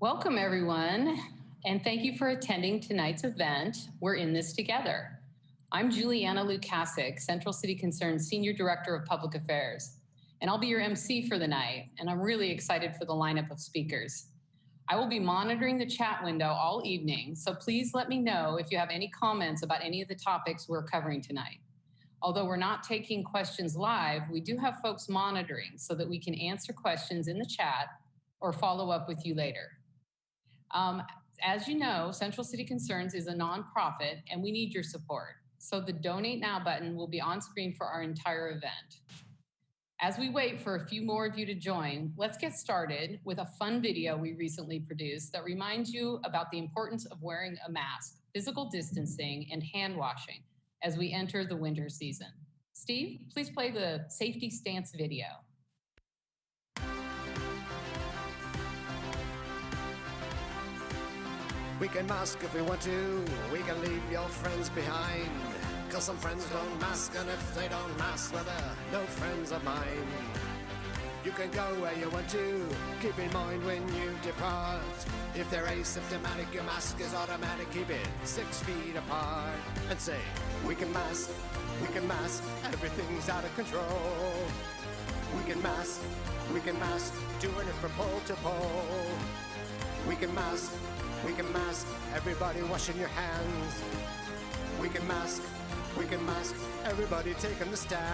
Welcome, everyone, and thank you for attending tonight's event, We're in This Together. I'm Juliana Lukasic, Central City Concern's Senior Director of Public Affairs, and I'll be your MC for the night, and I'm really excited for the lineup of speakers. I will be monitoring the chat window all evening, so please let me know if you have any comments about any of the topics we're covering tonight. Although we're not taking questions live, we do have folks monitoring so that we can answer questions in the chat or follow up with you later. As you know, Central City Concerns is a nonprofit and we need your support. So the Donate Now button will be on screen for our entire event. As we wait for a few more of you to join, let's get started with a fun video we recently produced that reminds you about the importance of wearing a mask, physical distancing, and hand washing as we enter the winter season. Steve, please play the safety stance video. We can mask if we want to, we can leave your friends behind. Cause some friends don't mask, and if they don't mask, well they're no friends of mine. You can go where you want to, keep in mind when you depart. If they're asymptomatic, your mask is automatic, keep it 6 feet apart. And say, we can mask, everything's out of control. We can mask, doing it from pole to pole. We can mask, everybody washing your hands. We can mask, everybody taking the stands.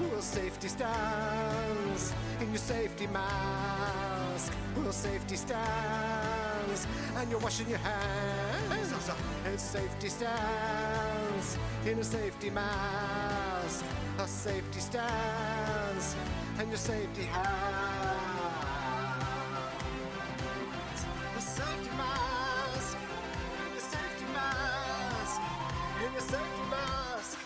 We'll safety stands in your safety mask. We'll safety stands and you're washing your hands. It's safety stands in a safety mask. A safety stands and your safety hands. A safety mask in your safety mask. In your safety mask.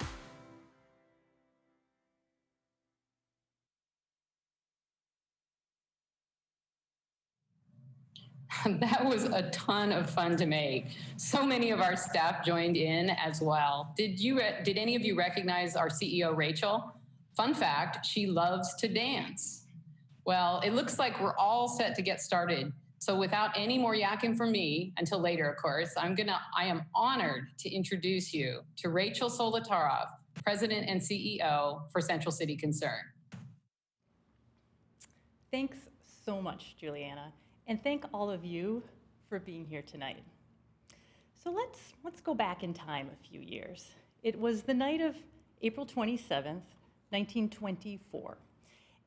That was a ton of fun to make. So many of our staff joined in as well. Did any of you recognize our CEO, Rachel? Fun fact, she loves to dance. Well, it looks like we're all set to get started. So without any more yakking from me, until later, of course, I am honored to introduce you to Rachel Solotaroff, President and CEO for Central City Concern. Thanks so much, Juliana. And thank all of you for being here tonight. So let's go back in time a few years. It was the night of April 27th, 1924,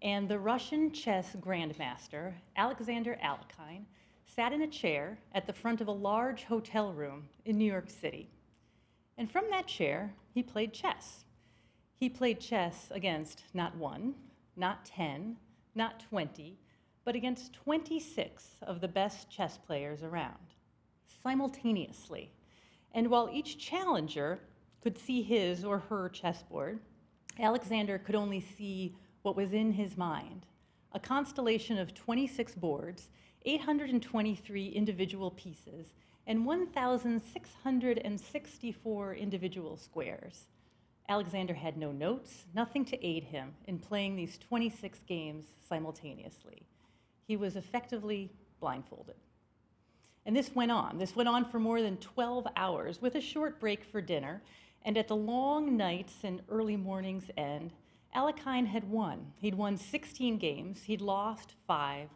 and the Russian chess grandmaster, Alexander Alekhine, sat in a chair at the front of a large hotel room in New York City. And from that chair, he played chess. He played chess against not 1, not 10, not 20, but against 26 of the best chess players around, simultaneously. And while each challenger could see his or her chessboard, Alexander could only see what was in his mind, a constellation of 26 boards, 823 individual pieces, and 1,664 individual squares. Alexander had no notes, nothing to aid him in playing these 26 games simultaneously. He was effectively blindfolded. And this went on. This went on for more than 12 hours with a short break for dinner. And at the long nights and early morning's end, Alekhine had won. He'd won 16 games, he'd lost 5,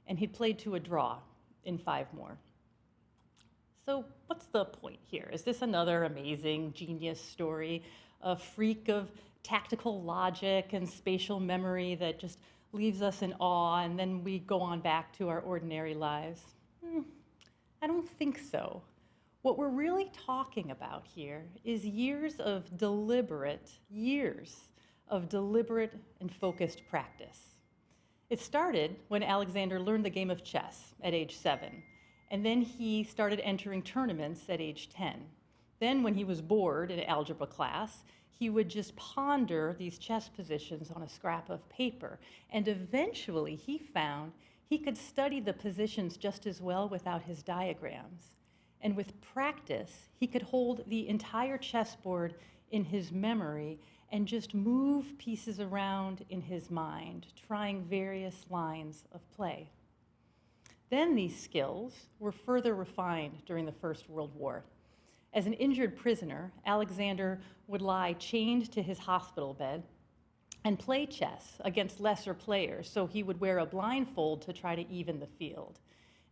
and he'd played to a draw in 5 more. So what's the point here? Is this another amazing genius story, a freak of tactical logic and spatial memory that just leaves us in awe, and then we go on back to our ordinary lives? I don't think so. What we're really talking about here is years of deliberate and focused practice. It started when Alexander learned the game of chess at age 7, and then he started entering tournaments at age 10. Then when he was bored in algebra class, he would just ponder these chess positions on a scrap of paper. And eventually he found he could study the positions just as well without his diagrams. And with practice, he could hold the entire chessboard in his memory and just move pieces around in his mind, trying various lines of play. Then these skills were further refined during the First World War. As an injured prisoner, Alexander would lie chained to his hospital bed and play chess against lesser players, so he would wear a blindfold to try to even the field.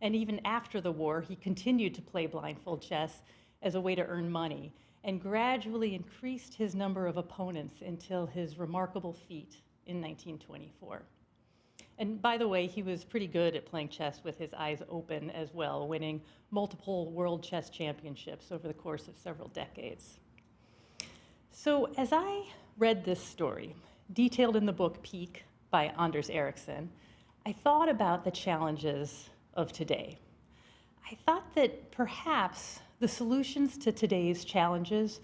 And even after the war, he continued to play blindfold chess as a way to earn money and gradually increased his number of opponents until his remarkable feat in 1924. And by the way, he was pretty good at playing chess with his eyes open as well, winning multiple world chess championships over the course of several decades. So as I read this story, detailed in the book Peak by Anders Ericsson, I thought about the challenges of today. I thought that perhaps the solutions to today's challenges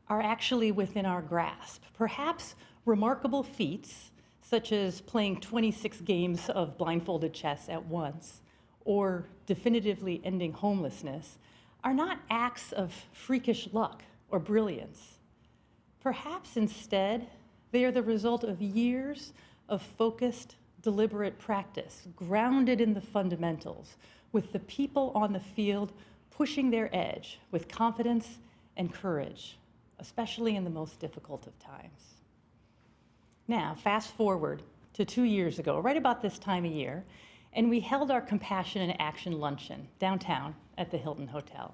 are actually within our grasp. Perhaps remarkable feats, such as playing 26 games of blindfolded chess at once, or definitively ending homelessness, are not acts of freakish luck or brilliance. Perhaps instead, they are the result of years of focused, deliberate practice, grounded in the fundamentals, with the people on the field pushing their edge with confidence and courage, especially in the most difficult of times. Now, fast forward to 2 years ago, right about this time of year, and we held our Compassion and Action Luncheon downtown at the Hilton Hotel.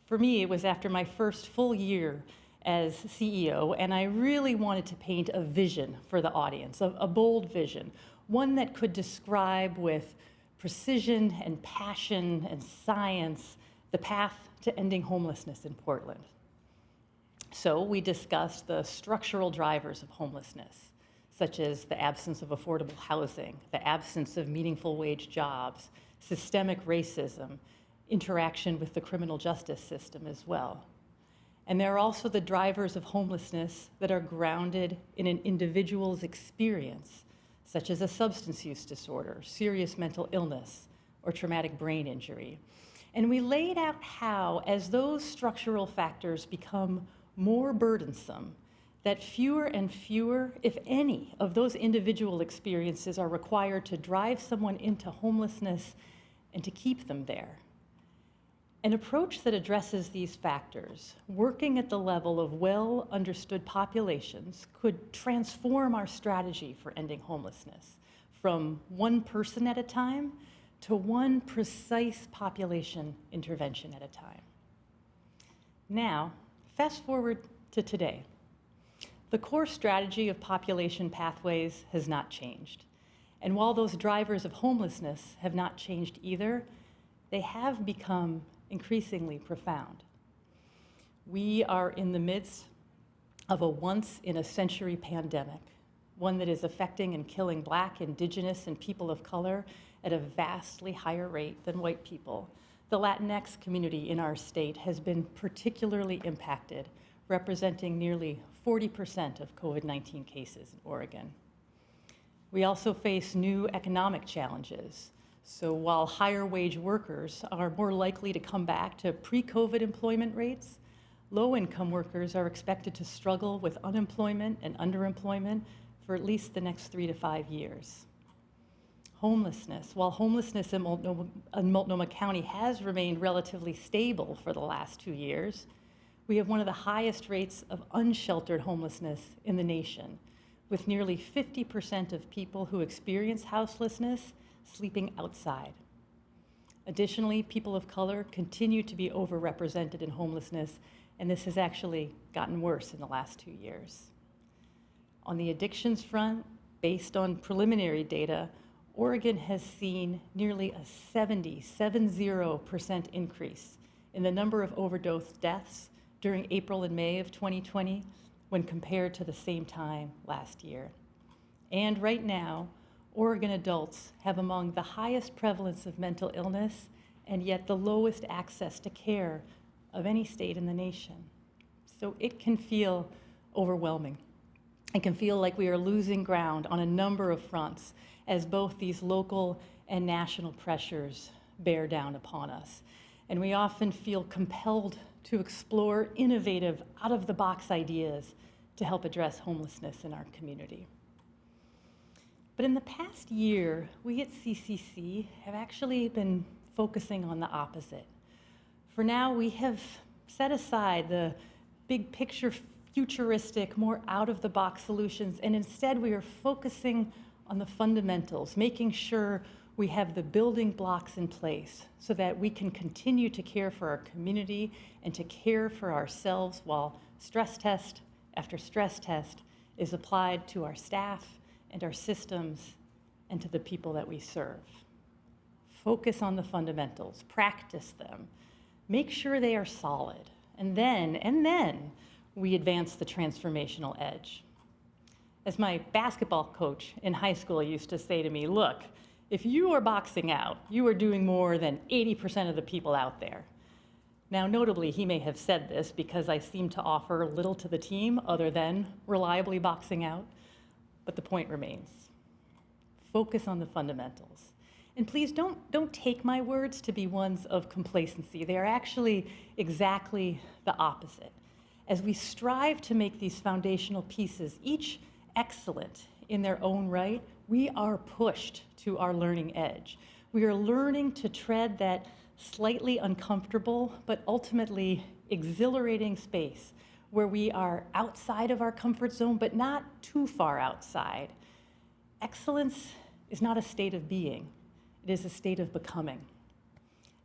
For me, it was after my first full year as CEO, and I really wanted to paint a vision for the audience, a bold vision, one that could describe with precision and passion and science the path to ending homelessness in Portland. So we discussed the structural drivers of homelessness, such as the absence of affordable housing, the absence of meaningful wage jobs, systemic racism, interaction with the criminal justice system as well. And there are also the drivers of homelessness that are grounded in an individual's experience, such as a substance use disorder, serious mental illness, or traumatic brain injury. And we laid out how, as those structural factors become more burdensome, that fewer and fewer, if any, of those individual experiences are required to drive someone into homelessness and to keep them there. An approach that addresses these factors, working at the level of well-understood populations, could transform our strategy for ending homelessness from one person at a time to one precise population intervention at a time. Now, fast forward to today. The core strategy of population pathways has not changed. And while those drivers of homelessness have not changed either, they have become increasingly profound. We are in the midst of a once-in-a-century pandemic, one that is affecting and killing Black, Indigenous, and people of color at a vastly higher rate than white people. The Latinx community in our state has been particularly impacted, representing nearly 40% of COVID-19 cases in Oregon. We also face new economic challenges. So while higher wage workers are more likely to come back to pre-COVID employment rates, low-income workers are expected to struggle with unemployment and underemployment for at least the next 3 to 5 years. Homelessness. While homelessness in Multnomah County has remained relatively stable for the last 2 years, we have one of the highest rates of unsheltered homelessness in the nation, with nearly 50% of people who experience houselessness sleeping outside. Additionally, people of color continue to be overrepresented in homelessness, and this has actually gotten worse in the last 2 years. On the addictions front, based on preliminary data, Oregon has seen nearly a 70% increase in the number of overdose deaths during April and May of 2020 when compared to the same time last year. And right now, Oregon adults have among the highest prevalence of mental illness and yet the lowest access to care of any state in the nation. So it can feel overwhelming. It can feel like we are losing ground on a number of fronts as both these local and national pressures bear down upon us. And we often feel compelled to explore innovative, out-of-the-box ideas to help address homelessness in our community. But in the past year, we at CCC have actually been focusing on the opposite. For now, we have set aside the big picture, futuristic, more out-of-the-box solutions, and instead we are focusing on the fundamentals, making sure we have the building blocks in place so that we can continue to care for our community and to care for ourselves while stress test after stress test is applied to our staff and our systems and to the people that we serve. Focus on the fundamentals, practice them, make sure they are solid, and then we advance the transformational edge. As my basketball coach in high school used to say to me, look, if you are boxing out, you are doing more than 80% of the people out there. Now, notably, he may have said this because I seem to offer little to the team other than reliably boxing out, but the point remains. Focus on the fundamentals. And please don't take my words to be ones of complacency. They are actually exactly the opposite. As we strive to make these foundational pieces, each excellent in their own right, we are pushed to our learning edge. We are learning to tread that slightly uncomfortable, but ultimately exhilarating space where we are outside of our comfort zone, but not too far outside. Excellence is not a state of being. It is a state of becoming.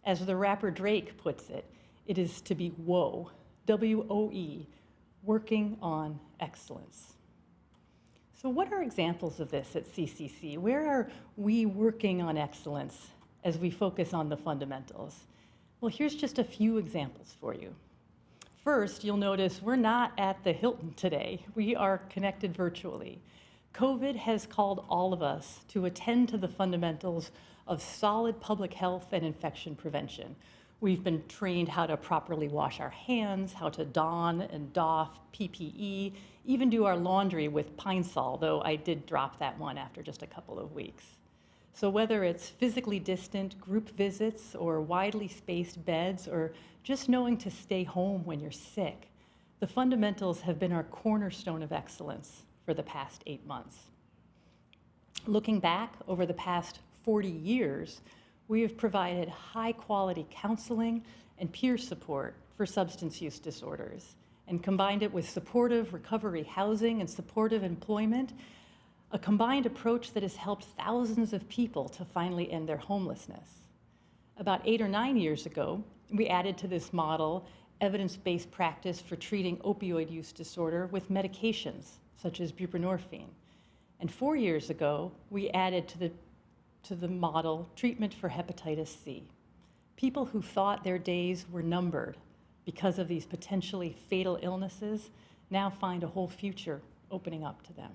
As the rapper Drake puts it, it is to be WOE, W-O-E, working on excellence. So what are examples of this at CCC? Where are we working on excellence as we focus on the fundamentals? Well, here's just a few examples for you. First, you'll notice we're not at the Hilton today. We are connected virtually. COVID has called all of us to attend to the fundamentals of solid public health and infection prevention. We've been trained how to properly wash our hands, how to don and doff PPE, even do our laundry with Pine Sol, though I did drop that one after just a couple of weeks. So whether it's physically distant group visits or widely spaced beds or just knowing to stay home when you're sick, the fundamentals have been our cornerstone of excellence for the past 8 months. Looking back over the past 40 years, we have provided high-quality counseling and peer support for substance use disorders and combined it with supportive recovery housing and supportive employment, a combined approach that has helped thousands of people to finally end their homelessness. About 8 or 9 years ago, we added to this model evidence-based practice for treating opioid use disorder with medications, such as buprenorphine. And 4 years ago, we added to the model treatment for hepatitis C. People who thought their days were numbered because of these potentially fatal illnesses now find a whole future opening up to them.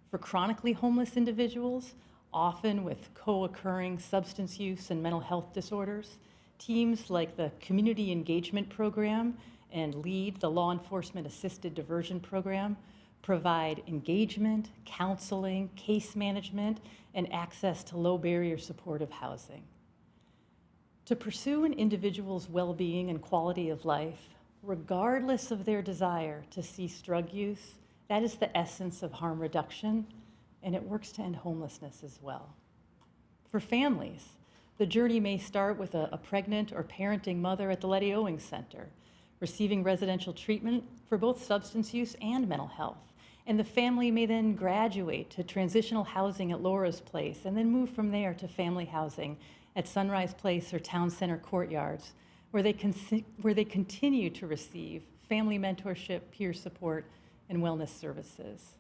For chronically homeless individuals, often with co-occurring substance use and mental health disorders, teams like the Community Engagement Program and LEAD, the Law Enforcement Assisted Diversion Program, provide engagement, counseling, case management, and access to low-barrier supportive housing. To pursue an individual's well-being and quality of life, regardless of their desire to cease drug use, that is the essence of harm reduction, and it works to end homelessness as well. For families, the journey may start with a pregnant or parenting mother at the Letty Owings Center, receiving residential treatment for both substance use and mental health. And the family may then graduate to transitional housing at Laura's Place and then move from there to family housing at Sunrise Place or Town Center Courtyards, where they continue to receive family mentorship, peer support, and wellness services.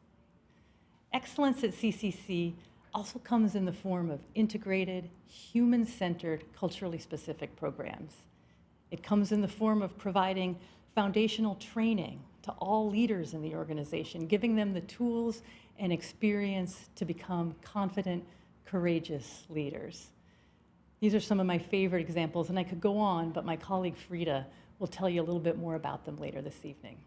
Excellence at CCC also comes in the form of integrated, human-centered, culturally specific programs. It comes in the form of providing foundational training to all leaders in the organization, giving them the tools and experience to become confident, courageous leaders. These are some of my favorite examples, and I could go on, but my colleague Freda will tell you a little bit more about them later this evening.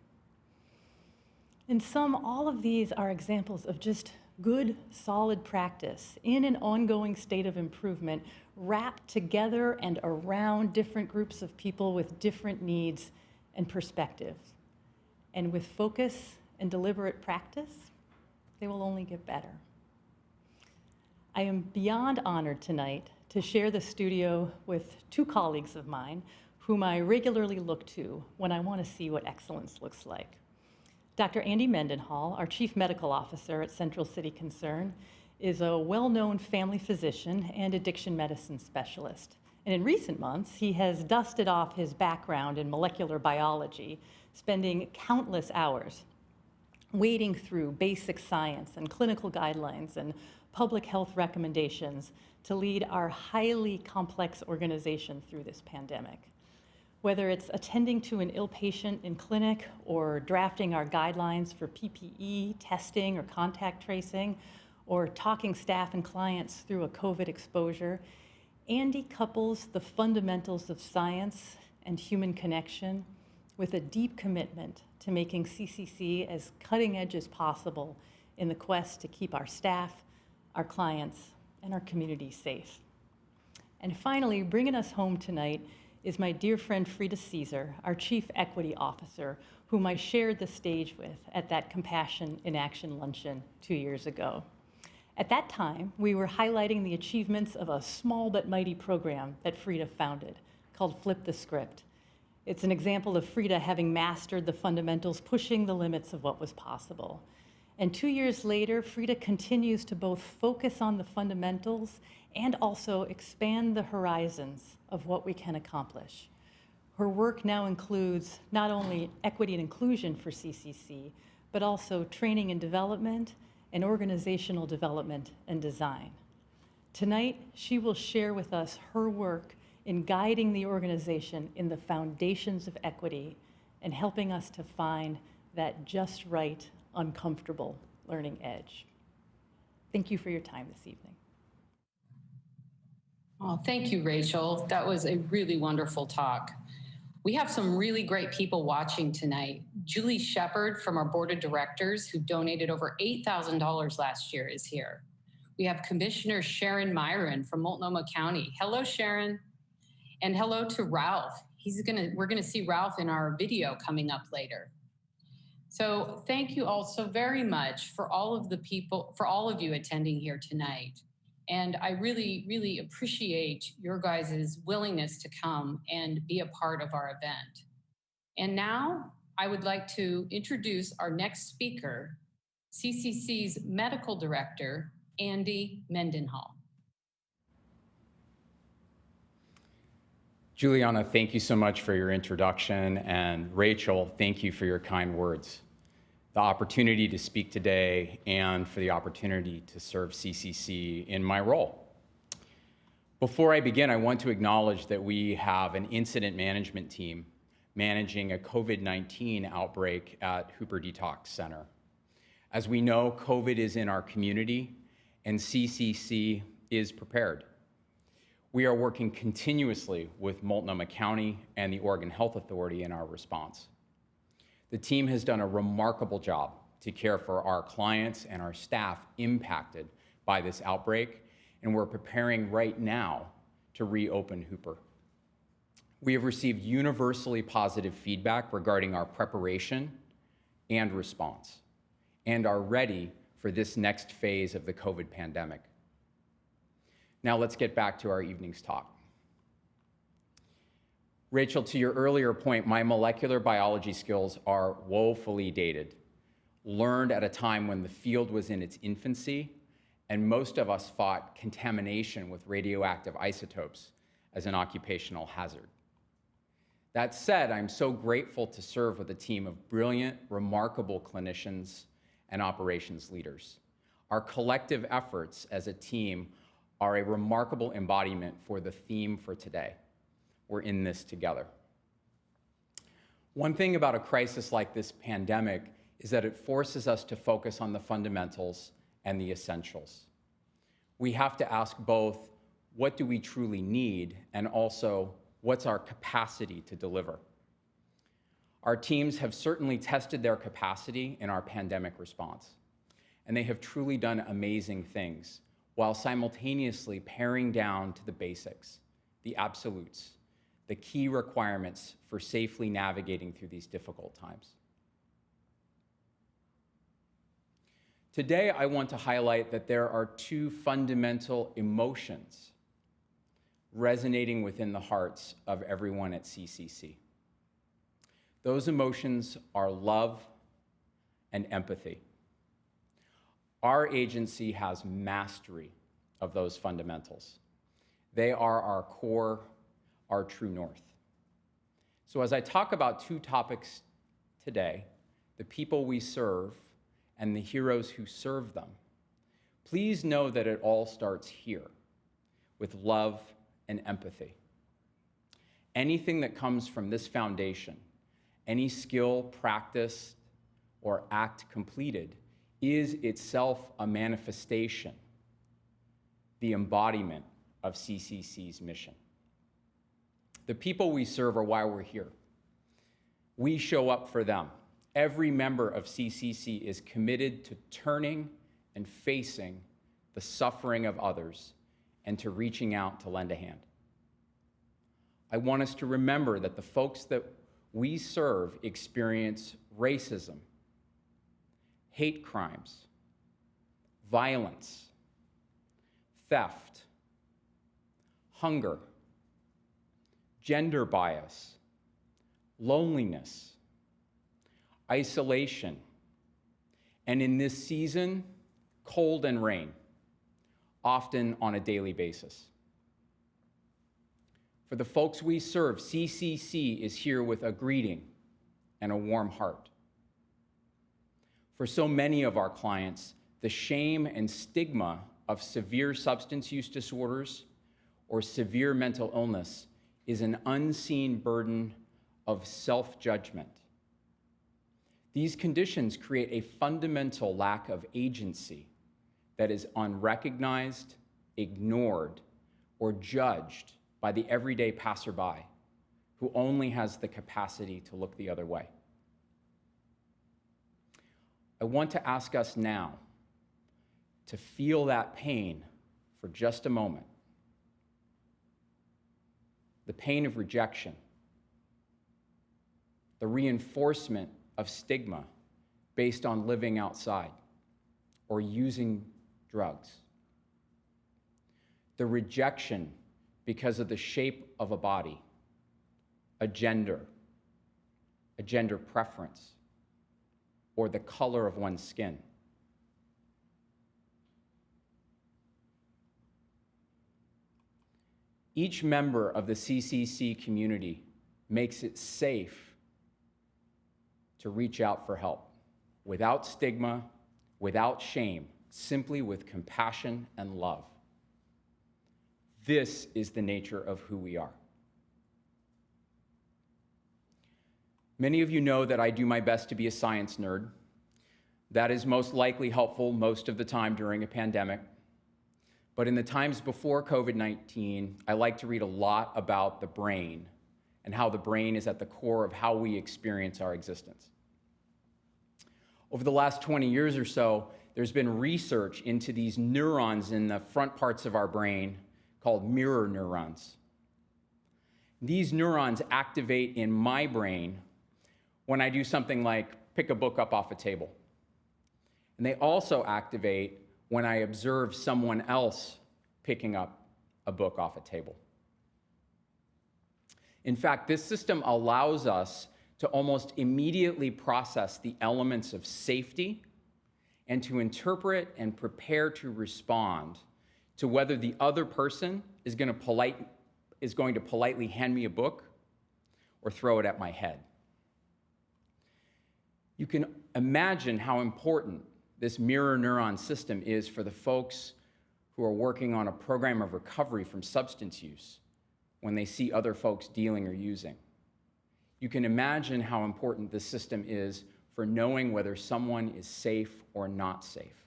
In sum, all of these are examples of just good, solid practice in an ongoing state of improvement, wrapped together and around different groups of people with different needs and perspectives. And with focus and deliberate practice, they will only get better. I am beyond honored tonight to share the studio with two colleagues of mine whom I regularly look to when I want to see what excellence looks like. Dr. Andy Mendenhall, our Chief Medical Officer at Central City Concern, is a well-known family physician and addiction medicine specialist. And in recent months, he has dusted off his background in molecular biology, spending countless hours wading through basic science and clinical guidelines and public health recommendations to lead our highly complex organization through this pandemic. Whether it's attending to an ill patient in clinic or drafting our guidelines for PPE, testing, or contact tracing, or talking staff and clients through a COVID exposure, Andy couples the fundamentals of science and human connection with a deep commitment to making CCC as cutting edge as possible in the quest to keep our staff, our clients, and our community safe. And finally, bringing us home tonight is my dear friend Freda Caesar, our Chief Equity Officer, whom I shared the stage with at that Compassion in Action luncheon 2 years ago. At that time, we were highlighting the achievements of a small but mighty program that Freda founded called Flip the Script. It's an example of Freda having mastered the fundamentals, pushing the limits of what was possible. And 2 years later, Freda continues to both focus on the fundamentals and also expand the horizons of what we can accomplish. Her work now includes not only equity and inclusion for CCC, but also training and development and organizational development and design. Tonight, she will share with us her work in guiding the organization in the foundations of equity and helping us to find that just right, uncomfortable learning edge. Thank you for your time this evening. Oh, thank you, Rachel. That was a really wonderful talk. We have some really great people watching tonight. Julie Shepard from our board of directors, who donated over $8,000 last year, is here. We have Commissioner Sharon Myron from Multnomah County. Hello, Sharon. And hello to Ralph. We're gonna see Ralph in our video coming up later. So thank you all so very much for all of you attending here tonight. And I really, really appreciate your guys' willingness to come and be a part of our event. And now I would like to introduce our next speaker, CCC's Medical Director, Andy Mendenhall. Juliana, thank you so much for your introduction, and Rachel, thank you for your kind words. The opportunity to speak today and for the opportunity to serve CCC in my role. Before I begin, I want to acknowledge that we have an incident management team managing a COVID-19 outbreak at Hooper Detox Center. As we know, COVID is in our community and CCC is prepared. We are working continuously with Multnomah County and the Oregon Health Authority in our response. The team has done a remarkable job to care for our clients and our staff impacted by this outbreak, and we're preparing right now to reopen Hooper. We have received universally positive feedback regarding our preparation and response, and are ready for this next phase of the COVID pandemic. Now let's get back to our evening's talk. Rachel, to your earlier point, my molecular biology skills are woefully dated, learned at a time when the field was in its infancy, and most of us fought contamination with radioactive isotopes as an occupational hazard. That said, I'm so grateful to serve with a team of brilliant, remarkable clinicians and operations leaders. Our collective efforts as a team are a remarkable embodiment for the theme for today. We're in this together. One thing about a crisis like this pandemic is that it forces us to focus on the fundamentals and the essentials. We have to ask both, what do we truly need, and also, what's our capacity to deliver? Our teams have certainly tested their capacity in our pandemic response, and they have truly done amazing things while simultaneously paring down to the basics, the absolutes, the key requirements for safely navigating through these difficult times. Today, I want to highlight that there are two fundamental emotions resonating within the hearts of everyone at CCC. Those emotions are love and empathy. Our agency has mastery of those fundamentals. They are our core, our true north. So as I talk about two topics today, the people we serve and the heroes who serve them, please know that it all starts here with love and empathy. Anything that comes from this foundation, any skill practiced or act completed, is itself a manifestation, the embodiment of CCC's mission. The people we serve are why we're here. We show up for them. Every member of CCC is committed to turning and facing the suffering of others and to reaching out to lend a hand. I want us to remember that the folks that we serve experience racism, hate crimes, violence, theft, hunger, gender bias, loneliness, isolation, and in this season, cold and rain, often on a daily basis. For the folks we serve, CCC is here with a greeting and a warm heart. For so many of our clients, the shame and stigma of severe substance use disorders or severe mental illness is an unseen burden of self-judgment. These conditions create a fundamental lack of agency that is unrecognized, ignored, or judged by the everyday passerby who only has the capacity to look the other way. I want to ask us now to feel that pain for just a moment. The pain of rejection, the reinforcement of stigma based on living outside or using drugs, the rejection because of the shape of a body, a gender preference, or the color of one's skin. Each member of the CCC community makes it safe to reach out for help without stigma, without shame, simply with compassion and love. This is the nature of who we are. Many of you know that I do my best to be a science nerd. That is most likely helpful most of the time during a pandemic. But in the times before COVID-19, I like to read a lot about the brain and how the brain is at the core of how we experience our existence. Over the last 20 years or so, there's been research into these neurons in the front parts of our brain called mirror neurons. These neurons activate in my brain when I do something like pick a book up off a table. And they also activate when I observe someone else picking up a book off a table. In fact, this system allows us to almost immediately process the elements of safety and to interpret and prepare to respond to whether the other person is going to politely hand me a book or throw it at my head. You can imagine how important this mirror neuron system is for the folks who are working on a program of recovery from substance use when they see other folks dealing or using. You can imagine how important this system is for knowing whether someone is safe or not safe.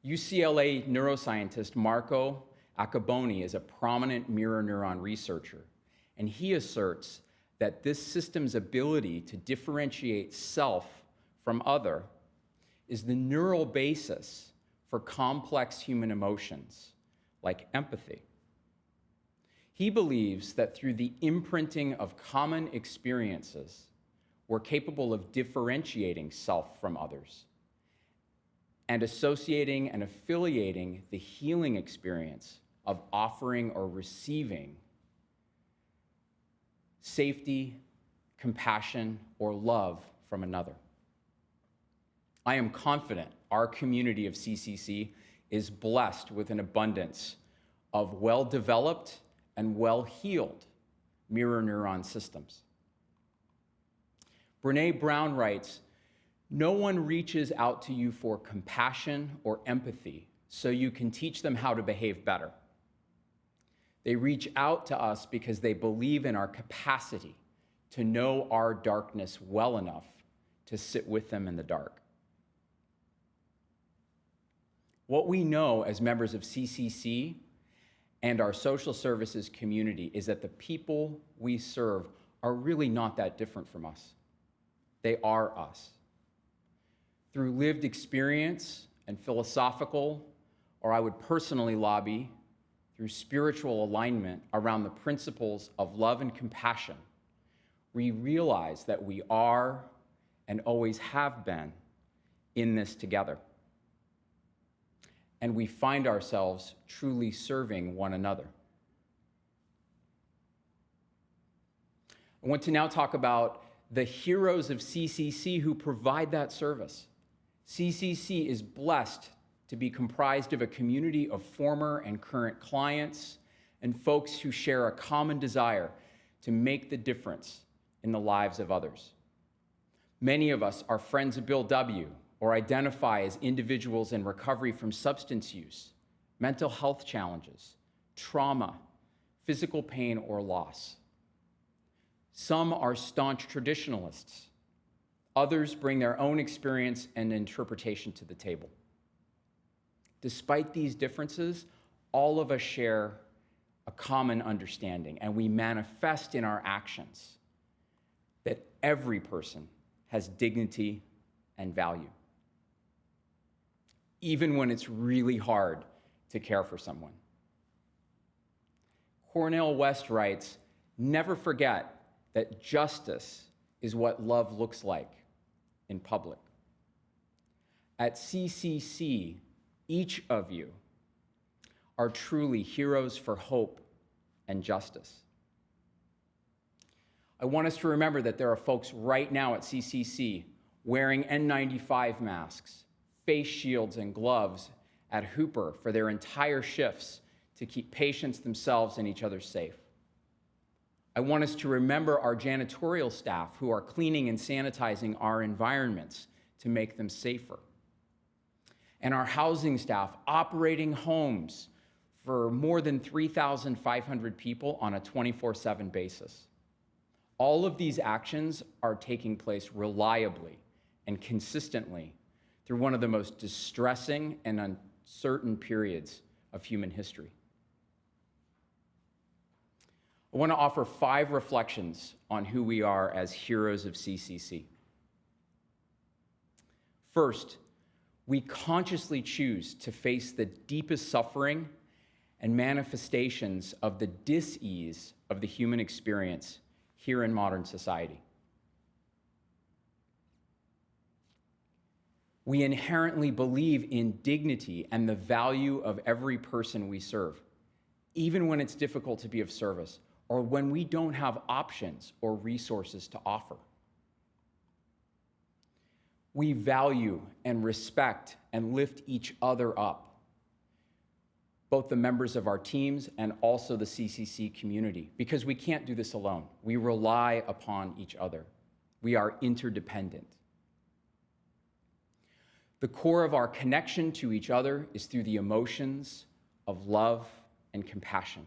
UCLA neuroscientist Marco Accaboni is a prominent mirror neuron researcher, and he asserts that this system's ability to differentiate self from other is the neural basis for complex human emotions like empathy. He believes that through the imprinting of common experiences, we're capable of differentiating self from others and associating and affiliating the healing experience of offering or receiving safety, compassion, or love from another. I am confident our community of CCC is blessed with an abundance of well-developed and well-healed mirror neuron systems. Brene Brown writes, "No one reaches out to you for compassion or empathy so you can teach them how to behave better. They reach out to us because they believe in our capacity to know our darkness well enough to sit with them in the dark." What we know as members of CCC and our social services community is that the people we serve are really not that different from us. They are us. Through lived experience and philosophical, or I would personally lobby, through spiritual alignment around the principles of love and compassion, we realize that we are and always have been in this together. And we find ourselves truly serving one another. I want to now talk about the heroes of CCC who provide that service. CCC is blessed to be comprised of a community of former and current clients and folks who share a common desire to make the difference in the lives of others. Many of us are friends of Bill W. or identify as individuals in recovery from substance use, mental health challenges, trauma, physical pain, or loss. Some are staunch traditionalists. Others bring their own experience and interpretation to the table. Despite these differences, all of us share a common understanding, and we manifest in our actions that every person has dignity and value, even when it's really hard to care for someone. Cornel West writes, "Never forget that justice is what love looks like in public." At CCC, each of you are truly heroes for hope and justice. I want us to remember that there are folks right now at CCC wearing N95 masks, face shields, and gloves at Hooper for their entire shifts to keep patients, themselves, and each other safe. I want us to remember our janitorial staff who are cleaning and sanitizing our environments to make them safer, and our housing staff operating homes for more than 3,500 people on a 24/7 basis. All of these actions are taking place reliably and consistently through one of the most distressing and uncertain periods of human history. I want to offer 5 reflections on who we are as heroes of CCC. First, we consciously choose to face the deepest suffering and manifestations of the dis-ease of the human experience here in modern society. We inherently believe in dignity and the value of every person we serve, even when it's difficult to be of service or when we don't have options or resources to offer. We value and respect and lift each other up, both the members of our teams and also the CCC community, because we can't do this alone. We rely upon each other. We are interdependent. The core of our connection to each other is through the emotions of love and compassion.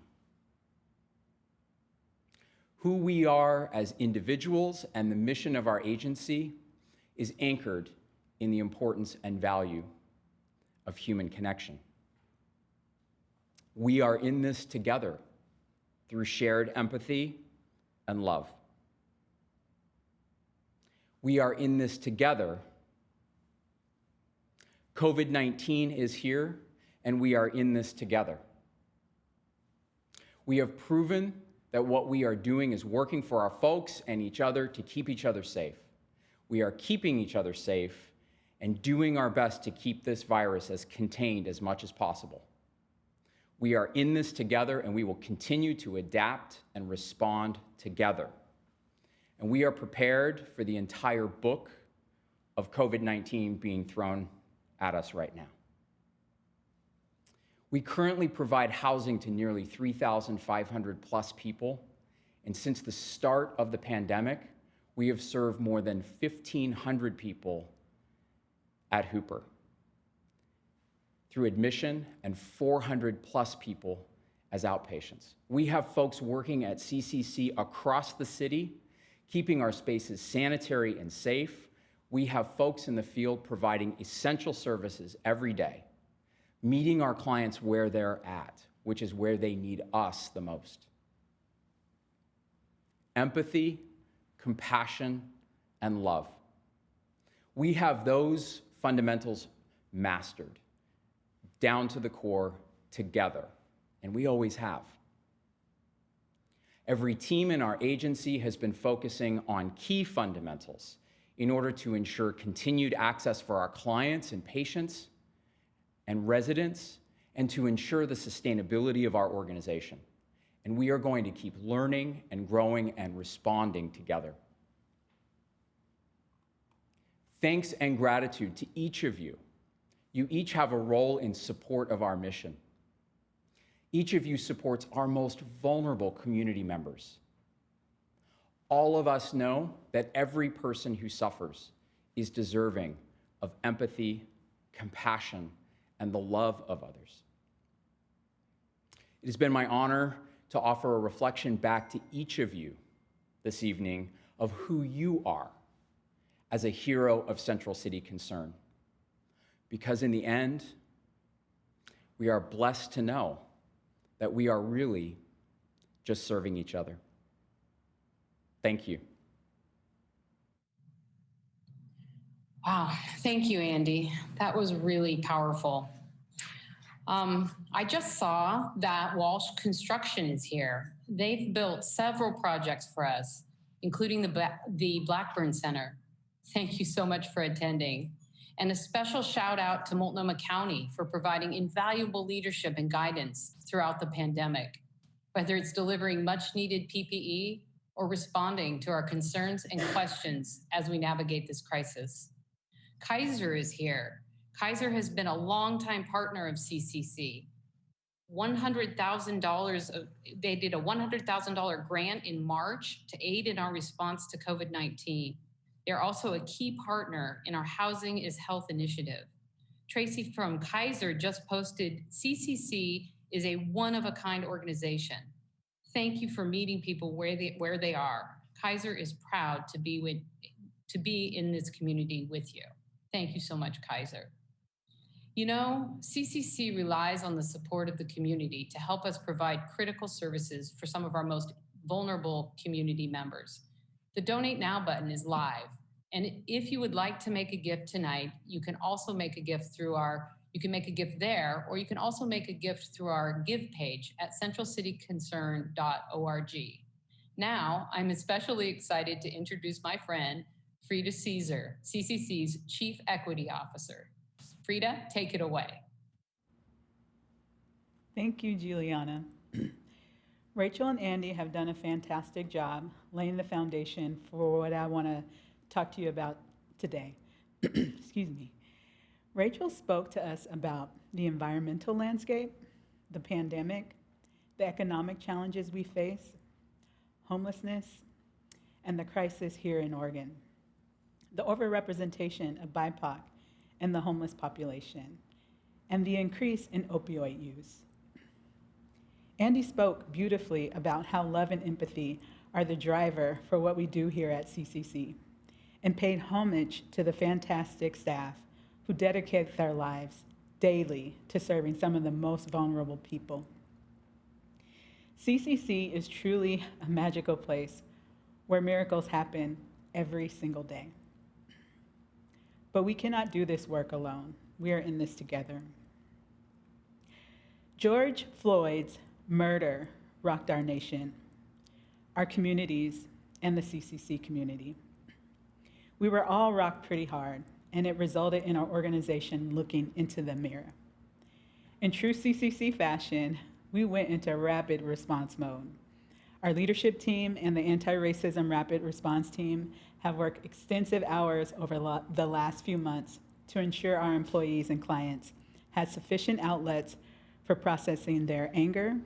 Who we are as individuals and the mission of our agency is anchored in the importance and value of human connection. We are in this together through shared empathy and love. We are in this together. COVID-19 is here, and we are in this together. We have proven that what we are doing is working for our folks and each other to keep each other safe. we are keeping each other safe, and doing our best to keep this virus as contained as much as possible. We are in this together, and we will continue to adapt and respond together. And we are prepared for the entire book of COVID-19 being thrown at us right now. We currently provide housing to nearly 3,500 plus people, and since the start of the pandemic, we have served more than 1,500 people at Hooper through admission and 400 plus people as outpatients. We have folks working at CCC across the city, keeping our spaces sanitary and safe. We have folks in the field providing essential services every day, meeting our clients where they're at, which is where they need us the most. Empathy, compassion, and love. We have those fundamentals mastered down to the core together, and we always have. Every team in our agency has been focusing on key fundamentals in order to ensure continued access for our clients and patients and residents, and to ensure the sustainability of our organization. And we are going to keep learning and growing and responding together. Thanks and gratitude to each of you. You each have a role in support of our mission. Each of you supports our most vulnerable community members. All of us know that every person who suffers is deserving of empathy, compassion, and the love of others. It has been my honor to offer a reflection back to each of you this evening of who you are as a hero of Central City Concern. Because in the end, we are blessed to know that we are really just serving each other. Thank you. Wow, thank you, Andy. That was really powerful. I just saw that Walsh Construction is here. They've built several projects for us, including the Blackburn Center. Thank you so much for attending. And a special shout out to Multnomah County for providing invaluable leadership and guidance throughout the pandemic, whether it's delivering much needed PPE or responding to our concerns and questions as we navigate this crisis. Kaiser is here. Kaiser has been a longtime partner of CCC. They did a $100,000 grant in March to aid in our response to COVID-19. They're also a key partner in our Housing is Health initiative. Tracy from Kaiser just posted, CCC is a one-of-a-kind organization. Thank you for meeting people where they are. Kaiser is proud to be in this community with you. Thank you so much, Kaiser. You know, CCC relies on the support of the community to help us provide critical services for some of our most vulnerable community members. The Donate Now button is live. And if you would like to make a gift tonight, you can also make a gift you can make a gift there, or you can also make a gift through our give page at centralcityconcern.org. Now, I'm especially excited to introduce my friend, Freda Caesar, CCC's Chief Equity Officer. Freda, take it away. Thank you, Juliana. Rachel and Andy have done a fantastic job laying the foundation for what I want to talk to you about today. Excuse me. Rachel spoke to us about the environmental landscape, the pandemic, the economic challenges we face, homelessness, and the crisis here in Oregon, the overrepresentation of BIPOC and the homeless population, and the increase in opioid use. Andy spoke beautifully about how love and empathy are the driver for what we do here at CCC, and paid homage to the fantastic staff who dedicate their lives daily to serving some of the most vulnerable people. CCC is truly a magical place where miracles happen every single day. But we cannot do this work alone. We are in this together. George Floyd's murder rocked our nation, our communities, and the CCC community. We were all rocked pretty hard, and it resulted in our organization looking into the mirror. In true CCC fashion, we went into rapid response mode. Our leadership team and the anti-racism rapid response team have worked extensive hours over the last few months to ensure our employees and clients had sufficient outlets for processing their anger,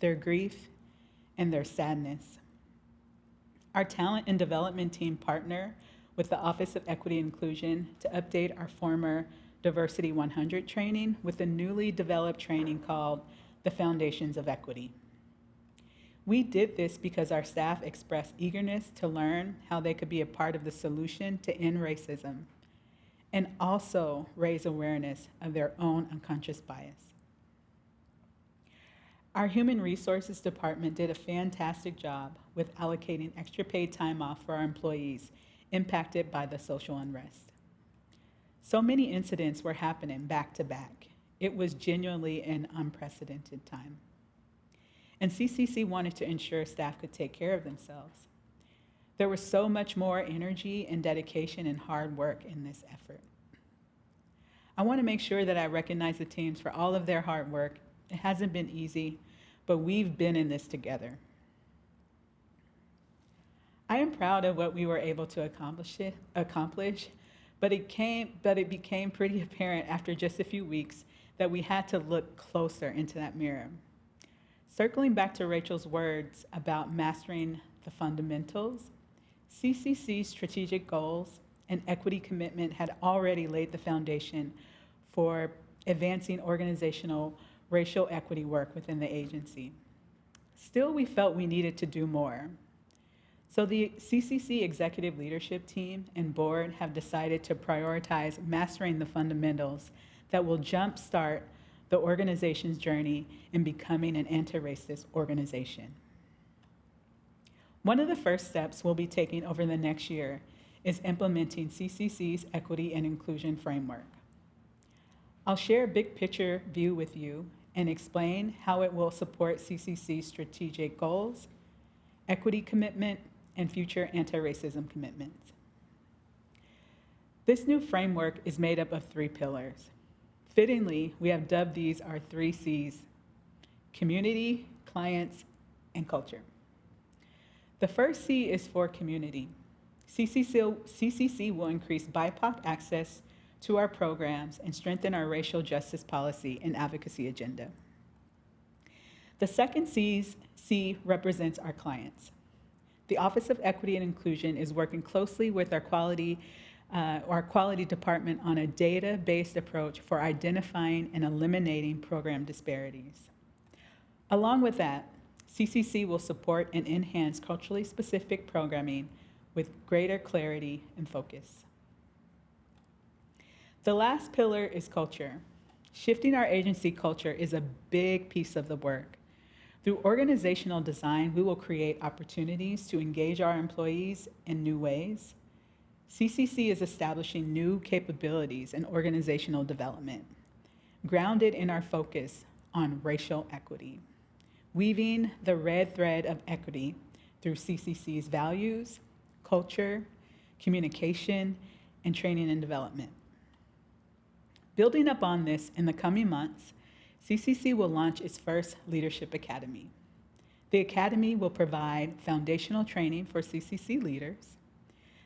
their grief, and their sadness. Our talent and development team partner with the Office of Equity and Inclusion to update our former Diversity 100 training with a newly developed training called the Foundations of Equity. We did this because our staff expressed eagerness to learn how they could be a part of the solution to end racism and also raise awareness of their own unconscious bias. Our Human Resources Department did a fantastic job with allocating extra paid time off for our employees impacted by the social unrest. So many incidents were happening back to back. It was genuinely an unprecedented time. And CCC wanted to ensure staff could take care of themselves. There was so much more energy and dedication and hard work in this effort. I want to make sure that I recognize the teams for all of their hard work. It hasn't been easy, but we've been in this together. I am proud of what we were able to accomplish, but it became pretty apparent after just a few weeks that we had to look closer into that mirror. Circling back to Rachel's words about mastering the fundamentals, CCC's strategic goals and equity commitment had already laid the foundation for advancing organizational racial equity work within the agency. Still, we felt we needed to do more. So the CCC executive leadership team and board have decided to prioritize mastering the fundamentals that will jumpstart the organization's journey in becoming an anti-racist organization. One of the first steps we'll be taking over the next year is implementing CCC's equity and inclusion framework. I'll share a big picture view with you and explain how it will support CCC's strategic goals, equity commitment, and future anti-racism commitments. This new framework is made up of 3 pillars. Fittingly, we have dubbed these our 3 C's: community, clients, and culture. The first C is for community. CCC will increase BIPOC access to our programs and strengthen our racial justice policy and advocacy agenda. The second C represents our clients. The Office of Equity and Inclusion is working closely with our quality department on a data-based approach for identifying and eliminating program disparities. Along with that, CCC will support and enhance culturally specific programming with greater clarity and focus. The last pillar is culture. Shifting our agency culture is a big piece of the work. Through organizational design, we will create opportunities to engage our employees in new ways. CCC is establishing new capabilities in organizational development, grounded in our focus on racial equity, weaving the red thread of equity through CCC's values, culture, communication, and training and development. Building up on this, in the coming months, CCC will launch its first Leadership Academy. The Academy will provide foundational training for CCC leaders.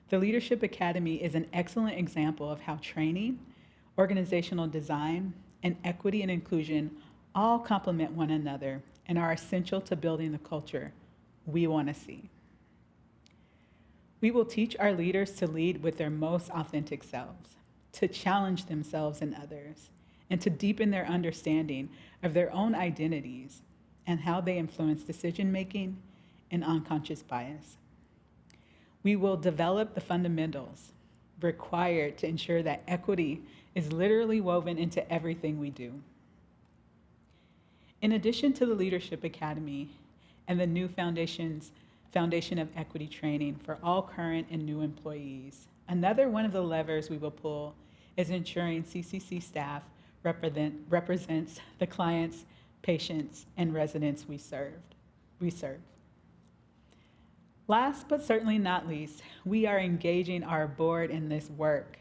The Leadership Academy is an excellent example of how training, organizational design, and equity and inclusion all complement one another and are essential to building the culture we want to see. We will teach our leaders to lead with their most authentic selves, to challenge themselves and others, and to deepen their understanding of their own identities and how they influence decision-making and unconscious bias. We will develop the fundamentals required to ensure that equity is literally woven into everything we do. In addition to the Leadership Academy and the new Foundation of Equity training for all current and new employees, another one of the levers we will pull is ensuring CCC staff represents the clients, patients, and residents we serve. Last but certainly not least, we are engaging our board in this work.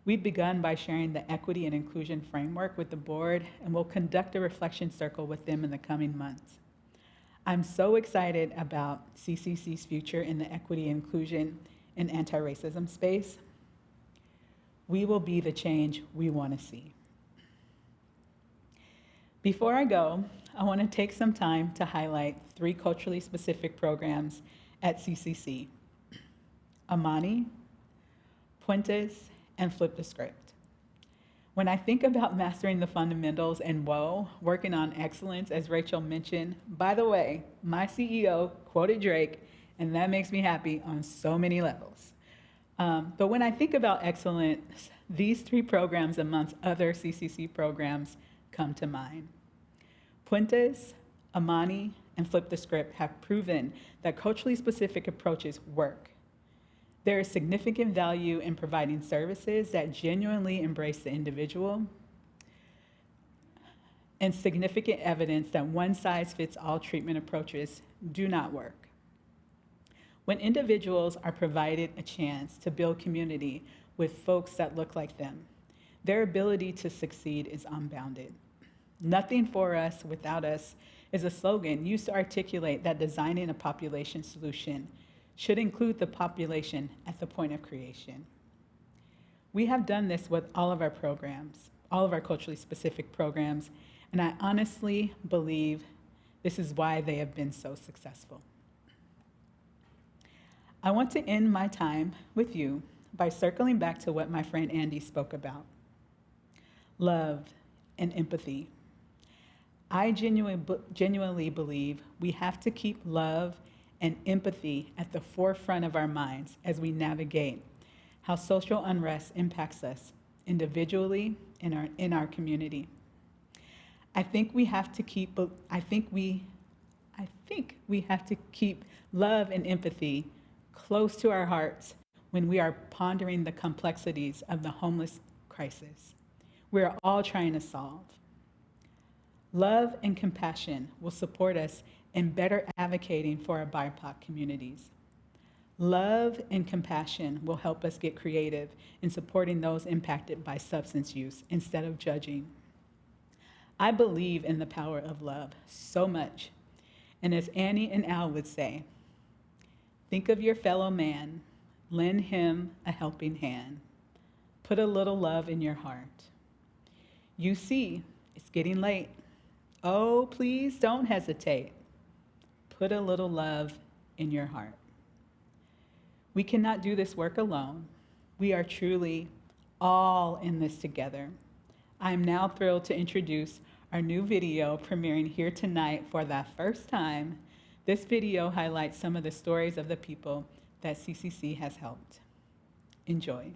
We've begun by sharing the equity and inclusion framework with the board, and we'll conduct a reflection circle with them in the coming months. I'm so excited about CCC's future in the equity, inclusion, and anti-racism space. We will be the change we want to see. Before I go, I want to take some time to highlight 3 culturally specific programs at CCC: Amani, Puentes, and Flip the Script. When I think about mastering the fundamentals and working on excellence, as Rachel mentioned, by the way, my CEO quoted Drake, and that makes me happy on so many levels. But when I think about excellence, these 3 programs, amongst other CCC programs, come to mind. Puentes, Amani, and Flip the Script have proven that culturally specific approaches work. There is significant value in providing services that genuinely embrace the individual, and significant evidence that one-size-fits-all treatment approaches do not work. When individuals are provided a chance to build community with folks that look like them, their ability to succeed is unbounded. Nothing for us without us is a slogan used to articulate that designing a population solution should include the population at the point of creation. We have done this with all of our programs, all of our culturally specific programs, and I honestly believe this is why they have been so successful. I want to end my time with you by circling back to what my friend Andy spoke about: love and empathy. I genuinely believe we have to keep love and empathy at the forefront of our minds as we navigate how social unrest impacts us individually in our community. I think we have to keep love and empathy close to our hearts when we are pondering the complexities of the homeless crisis we are all trying to solve. Love and compassion will support us in better advocating for our BIPOC communities. Love and compassion will help us get creative in supporting those impacted by substance use instead of judging. I believe in the power of love so much. And as Annie and Al would say, think of your fellow man, lend him a helping hand, put a little love in your heart. You see, it's getting late. Oh, please don't hesitate. Put a little love in your heart. We cannot do this work alone. We are truly all in this together. I am now thrilled to introduce our new video premiering here tonight for the first time. This video highlights some of the stories of the people that CCC has helped. Enjoy.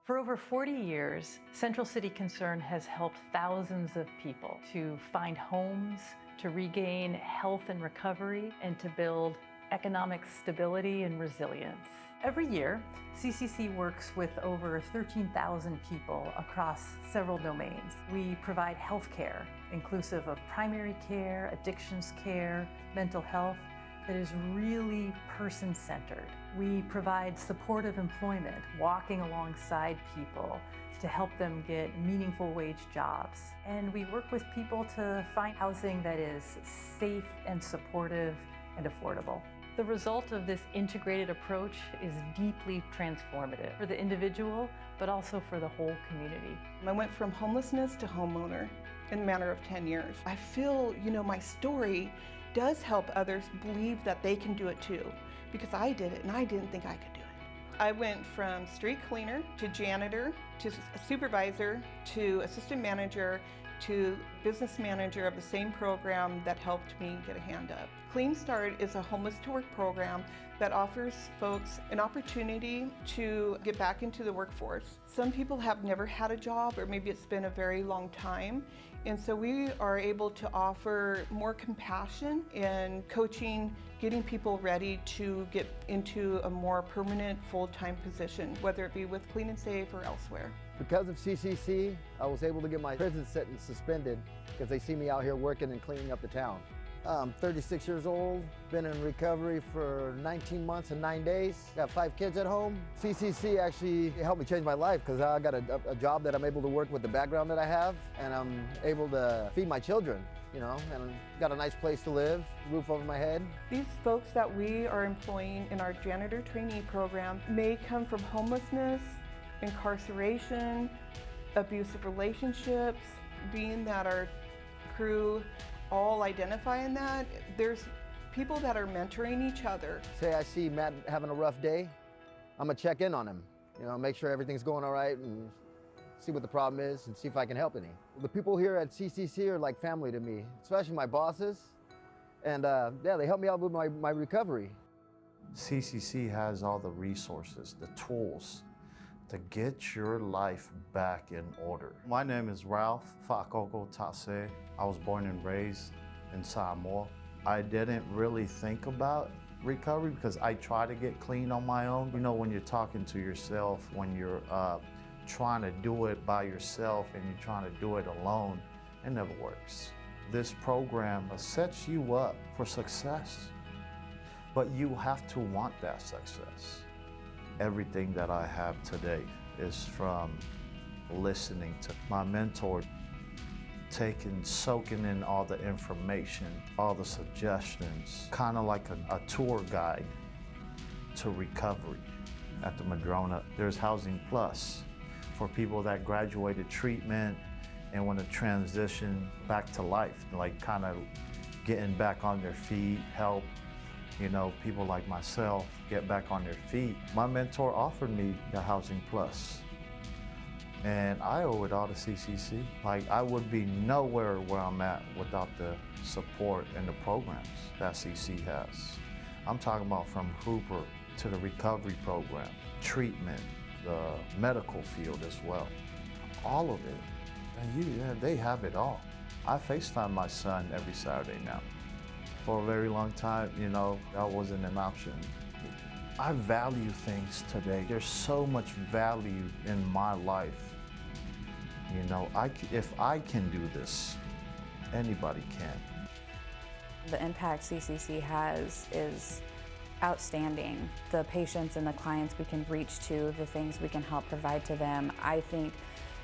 For over 40 years, Central City Concern has helped thousands of people to find homes, to regain health and recovery, and to build economic stability and resilience. Every year, CCC works with over 13,000 people across several domains. We provide health care, inclusive of primary care, addictions care, mental health, that is really person-centered. We provide supportive employment, walking alongside people to help them get meaningful wage jobs. And we work with people to find housing that is safe and supportive and affordable. The result of this integrated approach is deeply transformative for the individual, but also for the whole community. I went from homelessness to homeowner in a matter of 10 years. I feel, my story does help others believe that they can do it too, because I did it and I didn't think I could do it. I went from street cleaner to janitor to supervisor to assistant manager to business manager of the same program that helped me get a hand up. Clean Start is a homeless to work program that offers folks an opportunity to get back into the workforce. Some people have never had a job, or maybe it's been a very long time. And so we are able to offer more compassion in coaching, getting people ready to get into a more permanent full-time position, whether it be with Clean and Safe or elsewhere. Because of CCC, I was able to get my prison sentence suspended because they see me out here working and cleaning up the town. I'm 36 years old, been in recovery for 19 months and 9 days. Got 5 kids at home. CCC actually helped me change my life because I got a job that I'm able to work with the background that I have, and I'm able to feed my children, you know, and got a nice place to live, roof over my head. These folks that we are employing in our janitor trainee program may come from homelessness, incarceration, abusive relationships. Being that our crew all identify in that, there's people that are mentoring each other. Say I see Matt having a rough day, I'm gonna check in on him, you know, make sure everything's going all right and see what the problem is and see if I can help any. The people here at CCC are like family to me, especially my bosses, and yeah, they help me out with my recovery. CCC has all the resources, the tools to get your life back in order. My name is Ralph Fakoko Tase. I was born and raised in Samoa. I didn't really think about recovery because I try to get clean on my own. You know, when you're talking to yourself, when you're trying to do it by yourself and you're trying to do it alone, it never works. This program sets you up for success, but you have to want that success. Everything that I have today is from listening to my mentor, soaking in all the information, all the suggestions, kind of like a tour guide to recovery. At the Madrona, there's Housing Plus for people that graduated treatment and want to transition back to life, like kind of getting back on their feet, help, you know, people like myself get back on their feet. My mentor offered me the Housing Plus, and I owe it all to CCC. Like, I would be nowhere where I'm at without the support and the programs that CC has. I'm talking about from Hooper to the recovery program, treatment, the medical field as well. All of it. And they have it all. I FaceTime my son every Saturday now. For a very long time, you know, that wasn't an option. I value things today. There's so much value in my life. You know, if I can do this, anybody can. The impact CCC has is outstanding. The patients and the clients we can reach to, the things we can help provide to them, I think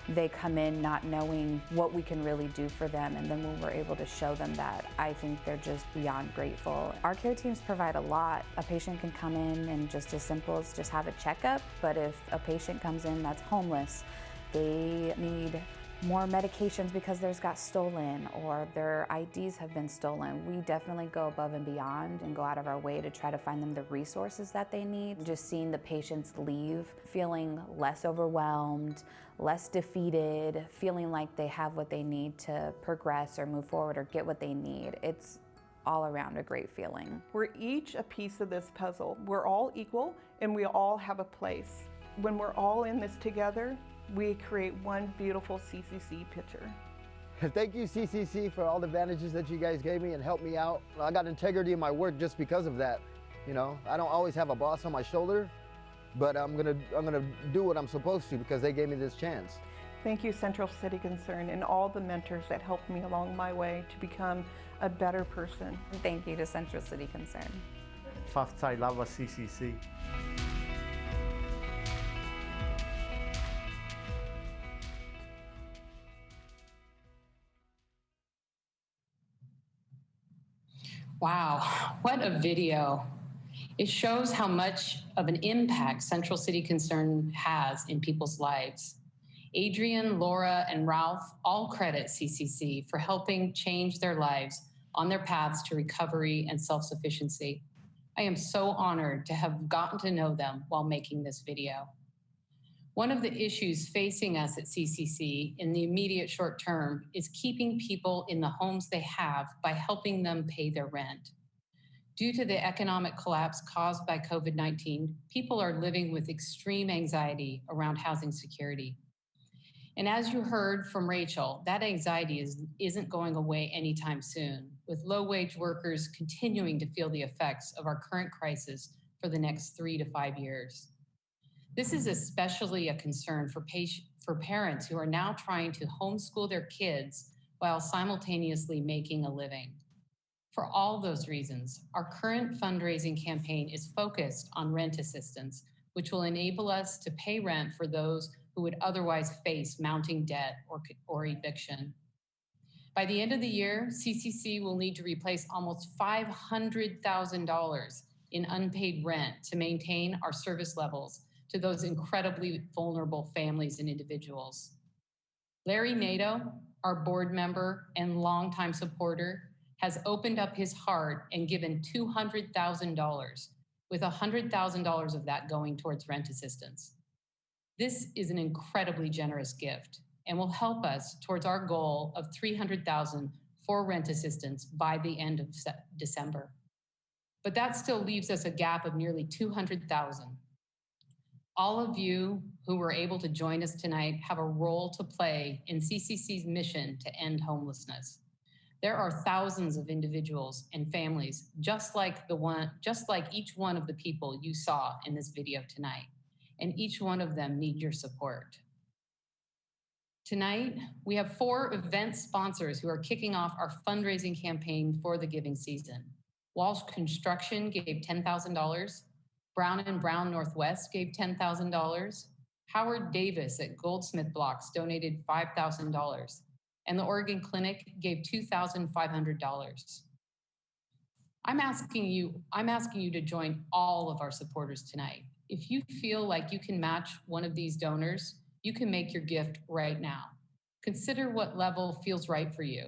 they come in not knowing what we can really do for them, and then when we're able to show them that, I think they're just beyond grateful. Our care teams provide a lot. A patient can come in and just as simple as just have a checkup, but if a patient comes in that's homeless, they need more medications because theirs got stolen or their IDs have been stolen. We definitely go above and beyond and go out of our way to try to find them the resources that they need. Just seeing the patients leave feeling less overwhelmed, less defeated, feeling like they have what they need to progress or move forward or get what they need. It's all around a great feeling. We're each a piece of this puzzle. We're all equal and we all have a place. When we're all in this together, we create one beautiful CCC picture. Thank you, CCC, for all the advantages that you guys gave me and helped me out. I got integrity in my work just because of that. You know, I don't always have a boss on my shoulder, but I'm gonna do what I'm supposed to because they gave me this chance. Thank you, Central City Concern, and all the mentors that helped me along my way to become a better person. And thank you to Central City Concern. Faftai Lava CCC. Wow, what a video. It shows how much of an impact Central City Concern has in people's lives. Adrian, Laura, and Ralph all credit CCC for helping change their lives on their paths to recovery and self-sufficiency. I am so honored to have gotten to know them while making this video. One of the issues facing us at CCC in the immediate short term is keeping people in the homes they have by helping them pay their rent. Due to the economic collapse caused by COVID-19, people are living with extreme anxiety around housing security. And as you heard from Rachel, that anxiety isn't going away anytime soon, with low-wage workers continuing to feel the effects of our current crisis for the next 3 to 5 years. This is especially a concern for parents who are now trying to homeschool their kids while simultaneously making a living. For all those reasons, our current fundraising campaign is focused on rent assistance, which will enable us to pay rent for those who would otherwise face mounting debt or eviction. By the end of the year, CCC will need to replace almost $500,000 in unpaid rent to maintain our service levels to those incredibly vulnerable families and individuals. Larry Naito, our board member and longtime supporter, has opened up his heart and given $200,000, with $100,000 of that going towards rent assistance. This is an incredibly generous gift and will help us towards our goal of $300,000 for rent assistance by the end of December. But that still leaves us a gap of nearly $200,000. All of you who were able to join us tonight have a role to play in CCC's mission to end homelessness. There are thousands of individuals and families just like each one of the people you saw in this video tonight, and each one of them need your support. Tonight, we have 4 event sponsors who are kicking off our fundraising campaign for the giving season. Walsh Construction gave $10,000. Brown & Brown Northwest gave $10,000. Howard Davis at Goldsmith Blocks donated $5,000. And the Oregon Clinic gave $2,500. I'm asking you to join all of our supporters tonight. If you feel like you can match one of these donors, you can make your gift right now. Consider what level feels right for you.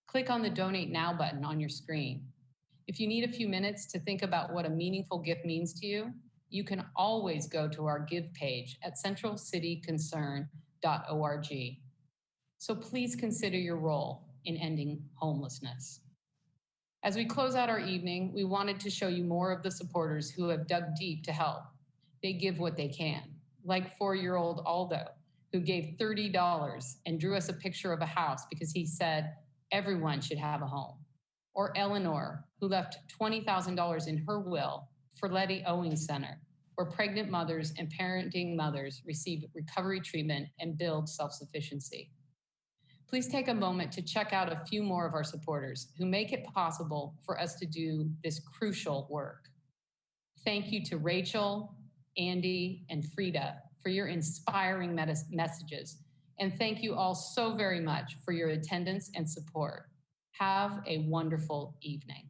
Click on the Donate Now button on your screen. If you need a few minutes to think about what a meaningful gift means to you, you can always go to our Give page at centralcityconcern.org. So please consider your role in ending homelessness. As we close out our evening, we wanted to show you more of the supporters who have dug deep to help. They give what they can, like 4-year-old Aldo, who gave $30 and drew us a picture of a house because he said everyone should have a home. Or Eleanor, who left $20,000 in her will for Letty Owing Center, where pregnant mothers and parenting mothers receive recovery treatment and build self-sufficiency. Please take a moment to check out a few more of our supporters who make it possible for us to do this crucial work. Thank you to Rachel, Andy, and Freda for your inspiring messages. And thank you all so very much for your attendance and support. Have a wonderful evening.